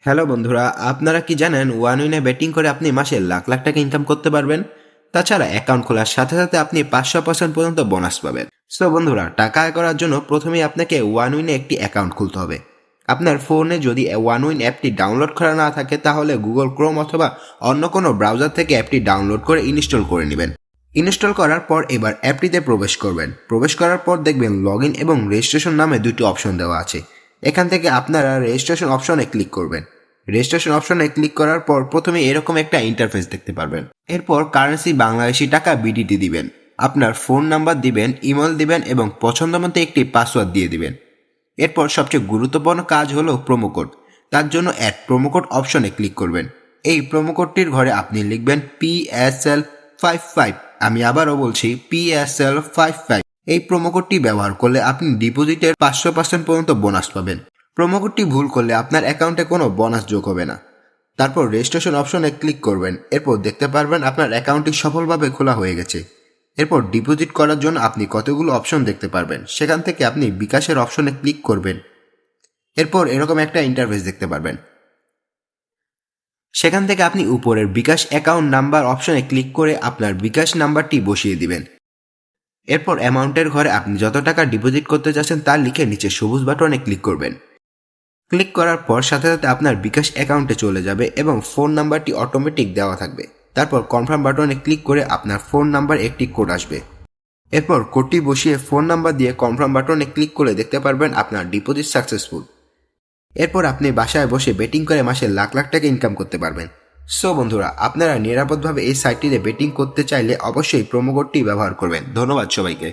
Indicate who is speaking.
Speaker 1: Hello বন্ধুরা, আপনারা কি জানেন ওয়ান উইনে ব্যাটিং করে আপনি মাসে লাখ লাখ টাকা ইনকাম করতে পারবেন? তাছাড়া অ্যাকাউন্ট খোলার সাথে সাথে আপনি 500% পর্যন্ত বোনাস পাবেন। সো বন্ধুরা, টাকা আয় করার জন্য প্রথমেই আপনাকে ওয়ান উইনে একটি অ্যাকাউন্ট খুলতে হবে। আপনার ফোনে যদি ওয়ান উইন অ্যাপটি ডাউনলোড করা না থাকে তাহলে গুগল ক্রোম অথবা অন্য কোনো ব্রাউজার থেকে অ্যাপটি ডাউনলোড করে ইনস্টল করে নেবেন। ইনস্টল করার পর এবার অ্যাপটিতে প্রবেশ করবেন। প্রবেশ করার পর দেখবেন লগ ইন এবং রেজিস্ট্রেশন নামে দুটি অপশন দেওয়া আছে। এখান থেকে আপনারা রেজিস্ট্রেশন অপশনে ক্লিক করবেন। রেজিস্ট্রেশন অপশনে ক্লিক করার পর প্রথমে এরকম একটা ইন্টারফেস দেখতে পারবেন। এরপর কারেন্সি বাংলাদেশি টাকা বিডিটি দিবেন, আপনার ফোন নাম্বার দিবেন, ইমেল দিবেন এবং পছন্দ মতো একটি পাসওয়ার্ড দিয়ে দিবেন। এরপর সবচেয়ে গুরুত্বপূর্ণ কাজ হলো প্রোমো কোড। তার জন্য অ্যাড প্রোমো কোড অপশনে ক্লিক করবেন। এই প্রোমো কোডটির ঘরে আপনি লিখবেন PSL55। আমি আবারও বলছি PSL55। এই প্রোমো কোডটি ব্যবহার করলে আপনি ডিপোজিটের 500% পর্যন্ত বোনাস পাবেন। প্রোমো কোডটি ভুল করলে আপনার অ্যাকাউন্টে কোনো বোনাস যোগ হবে না। তারপর রেজিস্ট্রেশন অপশনে ক্লিক করবেন। এরপর দেখতে পারবেন আপনার অ্যাকাউন্টটি সফলভাবে খোলা হয়ে গেছে। এরপর ডিপোজিট করার জন্য আপনি কতগুলো অপশন দেখতে পারবেন। সেখান থেকে আপনি বিকাশের অপশনে ক্লিক করবেন। এরপর এরকম একটা ইন্টারফেস দেখতে পারবেন। সেখান থেকে আপনি উপরের বিকাশ অ্যাকাউন্ট নাম্বার অপশনে ক্লিক করে আপনার বিকাশ নাম্বারটি বসিয়ে দিবেন। এরপর অ্যামাউন্টের ঘরে আপনি যত টাকা ডিপোজিট করতে চাচ্ছেন তা লিখে নিচে সবুজ বাটনে ক্লিক করবেন। ক্লিক করার পর সাথে সাথে আপনার বিকাশ অ্যাকাউন্টে চলে যাবে এবং ফোন নাম্বারটি অটোমেটিক দেওয়া থাকবে। তারপর কনফার্ম বাটনে ক্লিক করে আপনার ফোন নাম্বার একটি কোড আসবে। এরপর কোডটি বসিয়ে ফোন নাম্বার দিয়ে কনফার্ম বাটনে ক্লিক করে দেখতে পারবেন আপনার ডিপোজিট সাকসেসফুল। এরপর আপনি বাসায় বসে বেটিং করে মাসে লাখ লাখ টাকা ইনকাম করতে পারবেন। সো বন্ধুরা, আপনারা নিরাপদভাবে এই সাইটটিতে বেটিং করতে চাইলে অবশ্যই প্রোমো কোডটি ব্যবহার করবেন। ধন্যবাদ সবাইকে।